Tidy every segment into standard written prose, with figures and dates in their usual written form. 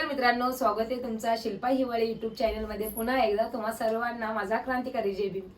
नमस्कार मित्रांनो, स्वागत आहे तुमचा शिल्पा हिवाळे युट्यूब चॅनलमध्ये पुन्हा एकदा तुम्हा सर्वांना माझा क्रांतिकारी जय भीम.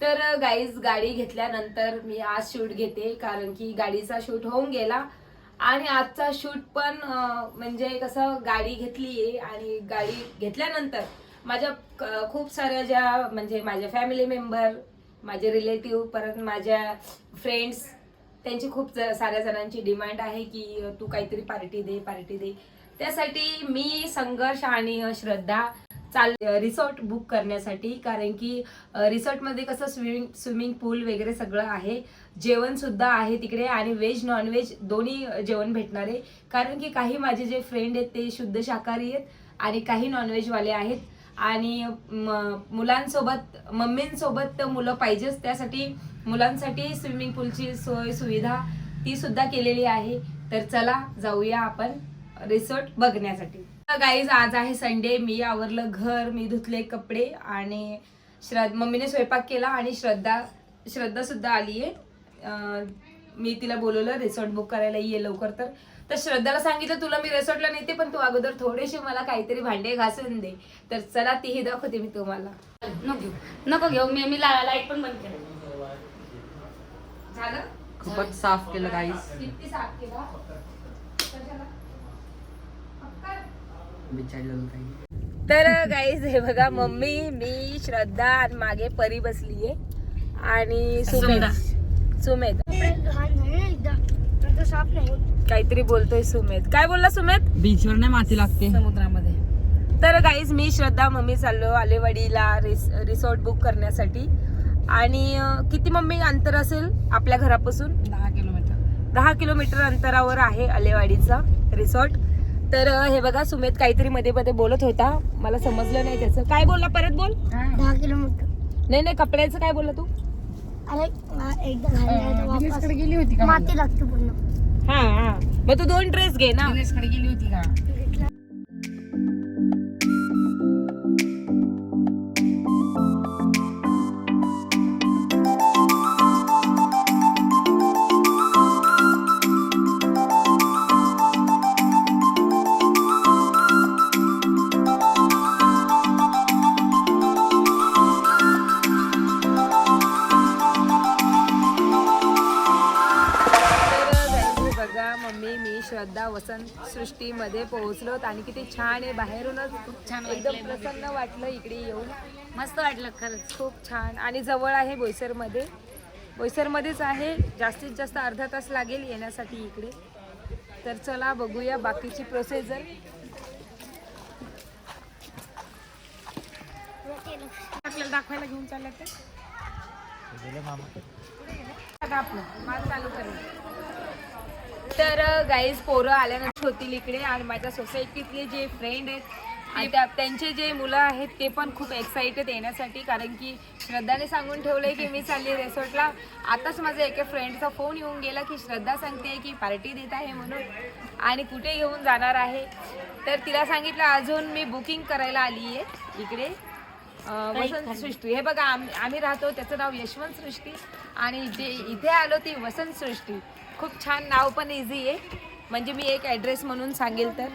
तर गाईज, गाडी घेतल्यानंतर मी आज शूट घेते कारण की गाडीचा शूट होऊन गेला आणि आजचा शूट पण म्हणजे कसं गाडी घेतलीये आणि गाडी घेतल्यानंतर माझ्या खूप साऱ्या ज्या म्हणजे माझ्या फॅमिली मेंबर, माझे रिलेटिव्ह, परत माझ्या फ्रेंड्स, त्यांची खूप साऱ्या जणांची डिमांड आहे की तू काहीतरी पार्टी दे. त्यासाठी मी संघर्ष आणि श्रद्धा रिसॉर्ट बुक करण्यासाठी, कारण की रिसॉर्टमध्ये कसं स्विमिंग पूल वगैरे सगळं आहे, जेवण सुद्धा आहे तिकडे आणि व्हेज नॉनव्हेज दोन्ही जेवण भेटणार आहे. कारण की काही माझे जे फ्रेंड आहेत ते शुद्ध शाकाहारी आहेत आणि काही नॉनव्हेजवाले आहेत आणि मुलांसोबत मम्मींसोबत मुलं पाहिजेच, त्यासाठी मुलांसाठी स्विमिंग पूलची सोय सुविधा ती सुद्धा केलेली आहे. तर चला जाऊया आपण रिसॉर्ट बघण्यासाठी. गाईज, आज आहे संडे. मी आवरलं घर, मी धुतले कपडे आणि मम्मीने स्वयंपाक केला आणि श्रद्धा सुद्धा आली आहे. मी तिला बोलवलं रिसॉर्ट बुक करायला, ये लवकर. तर श्रद्धाला सांगितलं तुला मी रिसॉर्टला नेते, पण तू अगोदर थोडेसे मला काहीतरी भांडे घासून दे. तर चला तीही दाखवते मी तुम्हाला. नको घेऊ मी लाईट पण बंद केलं. झालं, खूपच साफ केलं गाईस. किती साफ केला. तर गाईज, हे बघा, मम्मी, मी, श्रद्धा आणि मागे परी बसलीये आणि सुमेध काहीतरी बोलतोय. काय बोलला सुमेध? बीचवर नाही माती लागते समुद्रामध्ये. तर गाईज, मी, श्रद्धा, मम्मी चाललो आलेवाडीला रिसॉर्ट बुक करण्यासाठी. आणि किती मम्मी अंतर असेल आपल्या घरापासून? 10 किलोमीटर अंतरावर आहे आलेवाडीचा रिसॉर्ट. तर हे बघा, सुमेध काहीतरी मध्ये मध्ये बोलत होता, मला समजलं नाही त्याचं. काय बोलला, परत बोल. 10 किलोमीटर. नाही, कपड्याचं काय बोलला तू? अरे एकदा गेली होती का? माती लागते पूर्ण. हा, मग तू 2 ड्रेस घे ना. गेली होती का? श्रद्धा वसंत सृष्टीमध्ये पोहोचलोत आणि किती छान आहे. बाहेरूनच छान एकदम प्रसन्न वाटलं इकडे येऊन. मस्त वाटलं खरंच, खूप छान. आणि जवळ आहे, बोईसरमध्येच आहे. जास्तीत जास्त अर्धा तास लागेल येण्यासाठी इकडे. तर चला बघूया बाकीची प्रोसिजर. आपल्याला दाखवायला घेऊन चाललं तर आपलं माल चालू करेल. तर गाईज, पोरं आल्यानंतर होतील इकडे आणि माझ्या सोसायटीतले जे फ्रेंड आहेत आणि त्यांचे जे मुलं आहेत ते पण खूप एक्साइटेड येण्यासाठी, कारण की श्रद्धाने सांगून ठेवलंय की मी चालली रिसॉर्टला. आताच माझ्या एका फ्रेंडचा फोन येऊन गेला की श्रद्धा सांगते की पार्टी देत आहे म्हणून आणि कुठे घेऊन जाणार आहे. तर तिला सांगितलं अजून मी बुकिंग करायला आली आहे इकडे वसंत सृष्टी. हे बघा, आम्ही राहतो, त्याचं नाव यशवंत सृष्टी आणि जे इथे आलो ती वसंत सृष्टी. खूप छान नाव, पण इझी आहे. म्हणजे मी एक ॲड्रेस म्हणून सांगेल तर.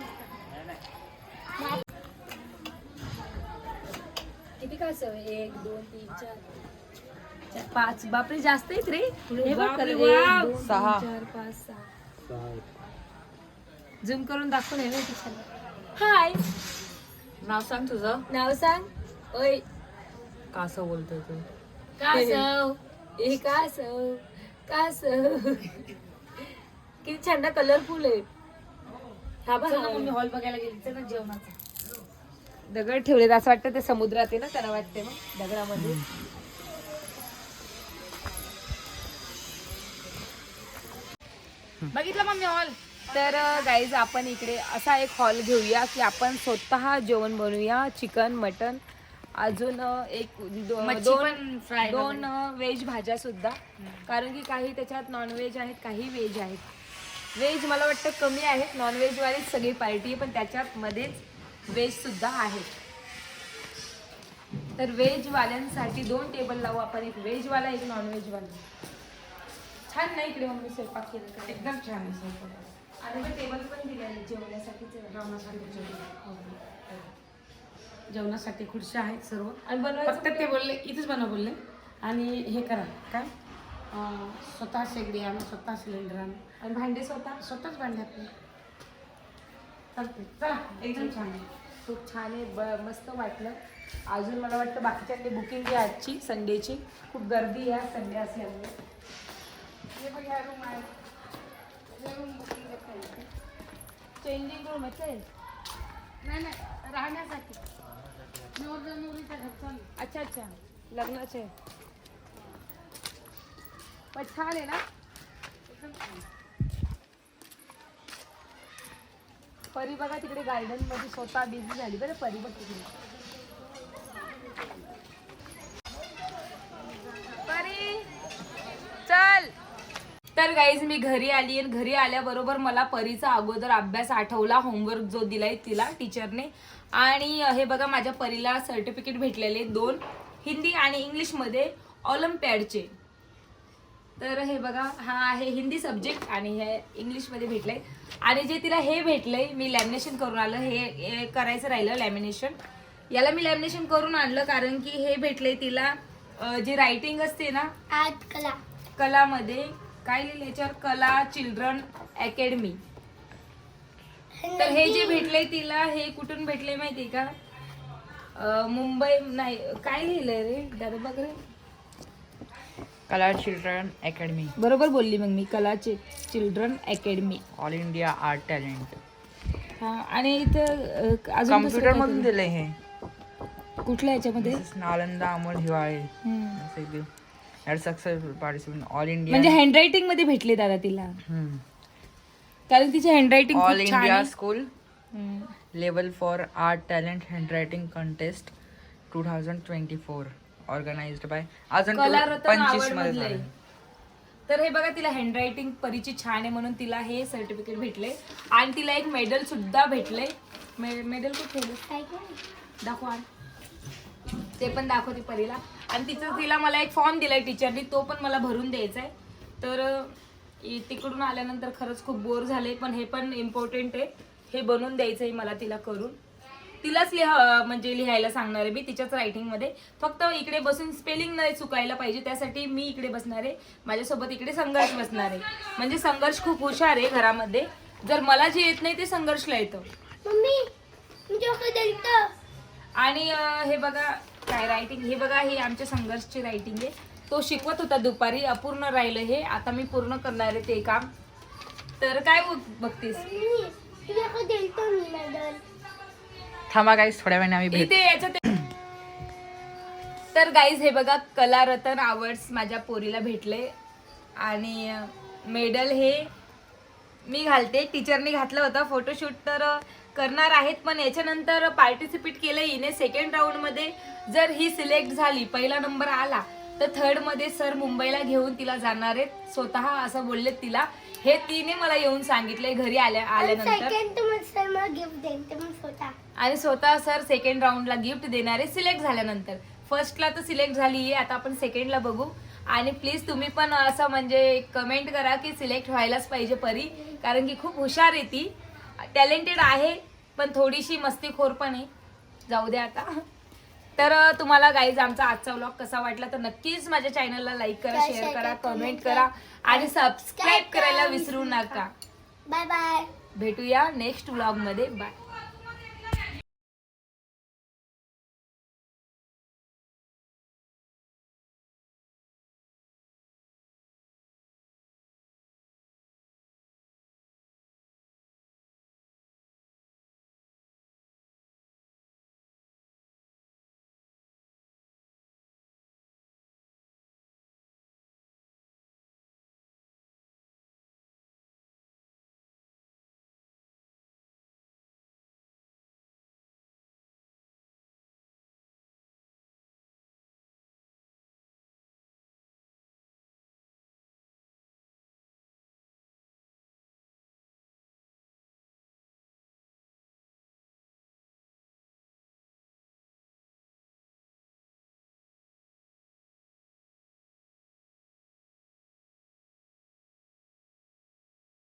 किती का असं? 1 2 3 4 5. बापरे, जास्त आहेत रे. 1 2 3 4 5 6. झूम करून दाखवून आहे ना. हाय, नाव सांग तुझं. नाव सांग. ओय, कासव बोलतोय तू. कासव. किती छान ना, कलरफुल आहे. हा बघा, मम्मी हॉल बघायला गेली ना जेवणाचा. दगड ठेवलेत, असं वाटतं ते समुद्रात आहे ना, त्याला वाटते मग दगडामध्ये. बघितलं मम्मी हॉल. तर गाईज, आपण इकडे असा एक हॉल घेऊया की आपण स्वतः जेवण बनवूया. चिकन, मटन, अजून दोन व्हेज भाज्या सुद्धा, कारण की काही त्याच्यात नॉनव्हेज आहेत, काही व्हेज आहेत. व्हेज मला वाटतं कमी आहेत, नॉनव्हेजवालीच सगळी पार्टी आहे, पण त्याच्यात मध्येच व्हेज सुद्धा आहेत. तर व्हेजवाल्यांसाठी 2 टेबल लावू आपण, एक व्हेजवाला एक नॉनव्हेजवाला. छान नाही इकडे मम्मी स्वयंपाक केला? एकदम छान आहे स्वयंपाक. आणि मग टेबल पण दिलेले जेवण्यासाठीच जेवणासाठी खुर्च्या आहेत सर्व. आणि बनवायचं फक्त ते बोलले इथेच बनव बोलले. आणि हे करा काय स्वतः शेगडी आणा, स्वतः सिलेंडर आणा, आणि भांडे स्वतःच भांडे आपले चालते. चला एकदम छान आहे. खूप छान आहे. मस्त वाटलं. अजून मला वाटतं बाकीच्याकडे बुकिंग आहे आजची संडेची. खूप गर्दी आहे संडे असल्यामुळे. हे बघ ह्या रूम आहे. हे रूम बुकिंग करता चेंजिंग रूम आहे. नाही नाही राहण्यासाठी नवरीच्या घरचा नाही. अच्छा अच्छा लग्नाचे पण छान आहे ना. परी बघा तिकडे गार्डन मध्ये स्वतः बिझी झाली बरं. परी बघ तिकडे. परी चल. तर गाईज मी घरी आली आणि घरी आल्याबरोबर मला परीचा अगोदर अभ्यास आठवला. होमवर्क जो दिलाय तिला टीचरने. आणि हे बघा माझ्या परीला सर्टिफिकेट भेटलेले 2 हिंदी आणि इंग्लिशमध्ये ऑलिम्पियाडचे. तर हे बघा हा आहे हिंदी सब्जेक्ट आणि हे इंग्लिशमध्ये भेटलंय. आणि जे तिला हे भेटलंय मी लॅमिनेशन करून आलं. हे करायचं राहिलं लॅमिनेशन. याला मी लॅमिनेशन करून आणलं कारण की हे भेटलंय तिला जी रायटिंग असते ना आर्ट कला. कलामध्ये काय लिहिलं याच्यावर कला चिल्ड्रन अकॅडमी. तर हे जे भेटलंय तिला हे कुठून भेटले माहितीये का. मुंबई नाही काय लिहिलंय रे दादा बघ रे. कला चिल्ड्रन अकॅडमी. बरोबर बोलली मग मी. कला children academy. All India art talent. हा आणि इथं अजून कम्प्युटर मधून दिलंय हे. कुठल्या याच्यामध्ये Nalanda Amol Hiwale. Successful participant all India. म्हणजे हँडरायटिंग मध्ये भेटले दादा तिला. कारण तिची handwriting all India school level for art talent handwriting contest 2024 organized by. अजून कलारत्न 25 आवड मध्ये मधले. झालं. तर हे बघा तिला हँडरायटिंग परीची छान आहे म्हणून तिला हे सर्टिफिकेट भेटले. आणि तिला एक मेडल सुद्धा भेटले. मेडल कुठे दाखवा. ते पण दाखवते परीला. आणि तिला मला एक फॉर्म दिलाय टीचरनी. तो पण मला भरून द्यायचा आहे. तर तिकडून आल्यानंतर खरंच खूप बोर झाले. पण हे पण इम्पॉर्टंट आहे. हे बनवून द्यायचंय मला तिला करून. तिलाच म्हणजे लिहायला सांगणार आहे मी तिच्याच रायटिंग मध्ये. फक्त इकडे बसून स्पेलिंग नाही चुकायला पाहिजे त्यासाठी मी इकडे बसणार आहे. माझ्यासोबत इकडे संघर्ष बसणार आहे. म्हणजे संघर्ष खूप हुशार आहे घरामध्ये. जर मला जे येत नाही ते संघर्षला येतं. आणि हे बघा काय रायटिंग. हे बघा हे आमच्या संघर्षची रायटिंग आहे. तो शिकवत होता दुपारी. अपूर्ण राहिलं हे. आता मी पूर्ण करणार आहे ते काम. तर काय बघतीस. थांबा गाईस थोड्या वेळाने आम्ही भेटू. इथे याच्यात. तर गाईज हे बघा कलारत्न अवॉर्ड्स माझ्या पोरीला भेटले. आणि मेडल हे मी घालते. टीचरने घातलं होतं. फोटोशूट तर करणार आहेत पण याच्यानंतर पार्टिसिपेट केलं हिने 2nd राऊंड मध्ये. जर ही सिलेक्ट झाली पहिला नंबर आला तर 3rd मध्ये सर मुंबईला घेऊन तिला जाणार आहेत स्वतः असं बोलले तिला. हे तिने मला येऊन सांगितलंय घरी आल्यानंतर. आणि स्वतः सर 2nd राऊंडला गिफ्ट देणार आहे सिलेक्ट झाल्यानंतर. फर्स्टला तर सिलेक्ट झाली आहे. आता आपण 2ndला बघू. आणि प्लीज तुम्ही पण असं म्हणजे कमेंट करा की सिलेक्ट व्हायलाच पाहिजे परी. कारण की खूप हुशार आहे ती. टॅलेंटेड आहे पण थोडीशी मस्तीखोर पण आहे. जाऊ द्या आता. तर तुम्हाला गाईज आमचा आजचा व्लॉग कसा वाटला तर नक्कीच माझ्या चॅनलला लाईक करा, शेअर करा, कमेंट करा आणि सबस्क्राईब करायला विसरू नका. Bye bye. भेटूया नेक्स्ट व्लॉग मध्ये. बाय.